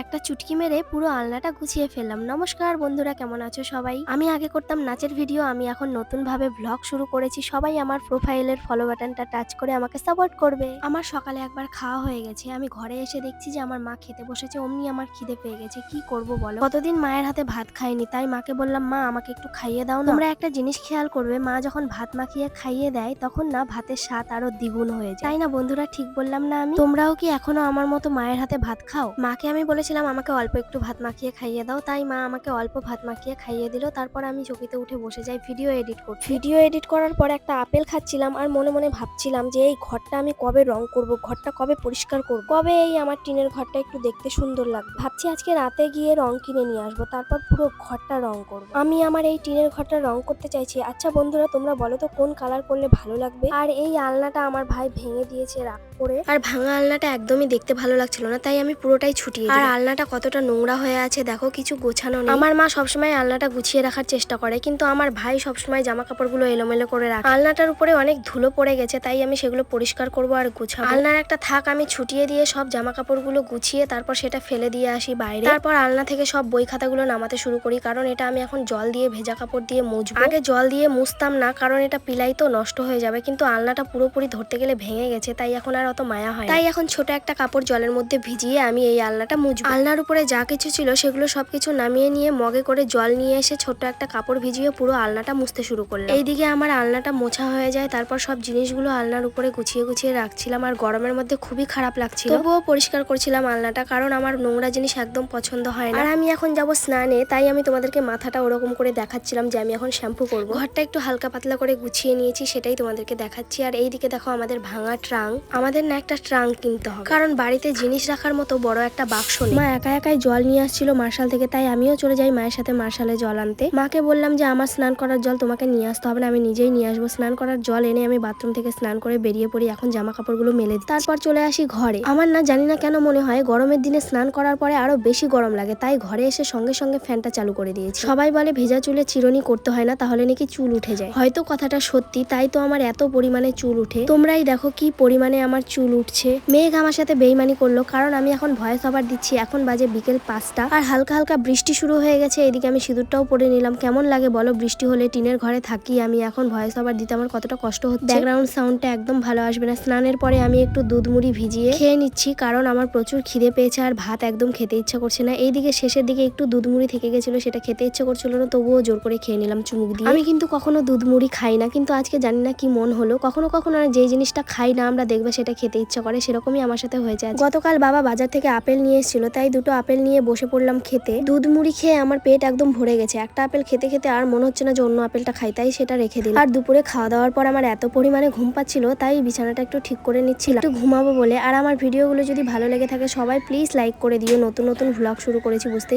একটা চুটকি মেরে পুরো আলনাটা গুছিয়ে ফেললাম। নমস্কার বন্ধুরা, কেমন আছো সবাই? আমি আগে করতাম নাচের ভিডিও, আমি এখন নতুন ভাবে ভ্লগ শুরু করেছি। সবাই আমার প্রোফাইলের ফলো বাটনটা টাচ করে আমাকে সাপোর্ট করবে। আমার সকালে একবার খাওয়া হয়ে গেছে, আমি ঘরে এসে দেখছি যে আমার মা খেতে বসেছে। অমনি আমার খিদে পেয়ে গেছে। কি করব বলো, কতদিন মায়ের হাতে ভাত খাইনি, তাই মাকে বললাম মা আমাকে একটু খাইয়ে দাও না। তোমরা একটা জিনিস খেয়াল করবে, মা যখন ভাত মাখিয়ে খাইয়ে দেয় তখন না ভাতের স্বাদ আরো দ্বিগুণ হয়ে যায়। তাই না বন্ধুরা, ঠিক বললাম না আমি? তোমরাও কি এখনো আমার মতো মায়ের হাতে ভাত খাও? মাকে আমি বলেছিলাম আমাকে অল্প একটু ভাত মাখিয়ে খাইয়ে দাও, তাই মা আমাকে অল্প ভাত মাখিয়ে খাইয়ে দিল। তারপর আমি চকিতে উঠে বসে যাই ভিডিও এডিট করতে। ভিডিও এডিট করার পর একটা আপেল খাচ্ছিলাম আর মনে মনে ভাবছিলাম যে এই ঘরটা আমি কবে রং করব, ঘরটা কবে পরিষ্কার করব, কবে এই আমার টিনের ঘরটা একটু দেখতে সুন্দর লাগবে। ভাবছি আজকে রাতে গিয়ে রং কিনে নিয়ে আসবো, তারপর পুরো ঘরটা রং করব। আমি আমার এই টিনের ঘরটা রং করতে চাইছি। আচ্ছা বন্ধুরা, তোমরা বলো তো কোন কালার করলে ভালো লাগবে? আর এই আলনাটা আমার ভাই ভেঙে দিয়েছে রাগ করে, আর ভাঙা আলনাটা একদমই দেখতে ভালো লাগছিল না, তাই আমি পুরোটাই ছুটিয়ে দিই। আর আলনাটা কতটা নোংরা হয়ে আছে দেখো, কিছু গোছানো নেই। আমার মা সবসময় আলনাটা গুছিয়ে রাখার চেষ্টা করে, কিন্তু আমার ভাই সবসময় জামা কাপড়গুলো এলোমেলো করে রাখে। আলনাটার উপরে অনেক ধুলো পড়ে গেছে, তাই আমি সেগুলো পরিষ্কার করব আর গুছাবো। আলনার একটা থাক আমি ছুটিয়ে দিয়ে সব জামা কাপড়গুলো গুছিয়ে তারপর সেটা ফেলে দিয়ে আসি বাইরে। তারপর আলনা থেকে সব বই খাতাগুলো নামাতে শুরু করি, কারণ এটা আমি এখন জল দিয়ে ভেজা কাপড় দিয়ে মুছবো। আগে জল দিয়ে মুছতাম না, কারণ এটা পিলাই তো নষ্ট হয়ে যাবে, কিন্তু আলনাটা পুরোপুরি ধরতে গেলে ভেঙে গেছে, তাই এখন আর অত মায়া হয়। তাই এখন ছোট একটা কাপড় জলের মধ্যে ভিজিয়ে আমি এই আলনাটা মুছবো। আলনার উপরে যা কিছু ছিল সেগুলো সবকিছু নামিয়ে নিয়ে মগে করে জল নিয়ে এসে ছোট একটা কাপড় ভিজিয়ে পুরো আলনাটা মুছতে শুরু করলাম। এইদিকে আমার আলনাটা মোছা হয়ে যায়, তারপর সব জিনিসগুলো আলনার উপরে গুছিয়ে গুছিয়ে রাখছিলাম। আর গরমের মধ্যে খুবই খারাপ লাগছিল, তবুও পরিষ্কার করছিলাম আলনাটা, কারণ আমার নোংরা জিনিস একদম পছন্দ হয় না। আর আমি এখন যাব স্নানে, তাই আমি তোমাদেরকে মাথাটা ওরকম করে দেখাচ্ছিলাম যে আমি এখন শ্যাম্পু করব। ঘরটা একটু হালকা পাতলা করে গুছিয়ে নিয়েছি, সেটাই তোমাদেরকে দেখাচ্ছি। আর এইদিকে দেখো আমাদের ভাঙা ট্রাঙ্ক, আমাদের না একটা ট্রাঙ্ক কিনতে হবে, কারণ বাড়িতে জিনিস রাখার মতো বড় একটা বাক্স নেই। মা একা একাই জল নিয়ে আসছিল মার্শাল থেকে, তাই আমিও চলে যাই মায়ের সাথে মার্শালে জল আনতে। মাকে বললাম যে আমার স্নান করার জল তোমাকে নিয়ে আসতে হবে না, আমি নিজেই নিয়ে আসবো। স্নান করার জল এনে আমি বাথরুম থেকে স্নান করে বেরিয়ে পড়ি, এখন জামা কাপড়গুলো মেলে দিই। তারপর চলে আসি ঘরে। আমার না জানি না কেন মনে হয় গরমের দিনে স্নান করার পরে আরো বেশি গরম লাগে, তাই ঘরে এসে সঙ্গে সঙ্গে ফ্যানটা চালু করে দিয়েছি। সবাই বলে ভেজা চুলে চিরুনি করতে হয় না, তাহলে নাকি চুল উঠে যায়। হয়তো কথাটা সত্যি, তাই তো আমার এত পরিমাণে চুল উঠে। তোমরাই দেখো কি পরিমাণে আমার চুল উঠছে। মেঘ আমার সাথে বেইমানি করলো, কারণ আমি এখন ভয়েস ওভার দিচ্ছি, এখন বাজে বিকেল 5টা আর হালকা হালকা বৃষ্টি শুরু হয়ে গেছে। এদিকে আমি সিঁদুরটাও পরে নিলাম। কেমন লাগে বলো বৃষ্টি হলে? টিনের ঘরে থাকি আমি, এখন ভয়েস ওভার দিতে আমার কতটা কষ্ট হচ্ছে। ব্যাকগ্রাউন্ড সাউন্ডটা একদম ভালো আসবে না। স্নানের পরে আমি একটু দুধ মুড়ি ভিজিয়ে খেয়ে নিচ্ছি, কারণ আমার প্রচুর খিদে পেয়েছে আর ভাত একদম খেতে ইচ্ছা করছে না। এইদিকে শেষের দিকে একটু দুধ মুড়ি থেকে গেছিল, সেটা খেতে ইচ্ছা করছিল না, তবুও জোর করে খেয়ে নিলাম চুমুক দিয়ে। আমি কিন্তু কখনো দুধ মুড়ি খাই না, কিন্তু আজকে জানি না কি মন হলো, কখনো কখনো যে জিনিসটা খাই না আমরা দেখবে সেটা খেতে ইচ্ছা করে, সেরকমই আমার সাথে হয়েছে। গতকাল বাবা বাজার থেকে আপেল নিয়ে এসেছিল, তাই দুটো আপেল নিয়ে বসে পড়লাম খেতে। দুধ মুড়ি খেয়ে আমার পেট একদম ভরে গেছে। একটা আপেল খেতে খেতে আর মনে হচ্ছে না যে অন্য আপেলটা খাই, তাই সেটা রেখে দিলাম। আর দুপুরে খাওয়া দাওয়ার পর আমার এত পরিমাণে ঘুম পাচ্ছিল, তাই বিছানাটা একটু ঠিক করে নিচ্ছিলাম, একটু ঘুমাবো বলে। আর আমার ভিডিওগুলো যদি ভালো লেগে থাকে সবাই প্লিজ লাইক করে দিও। নতুন নতুন ভ্লগ শুরু করেছি, বুঝতে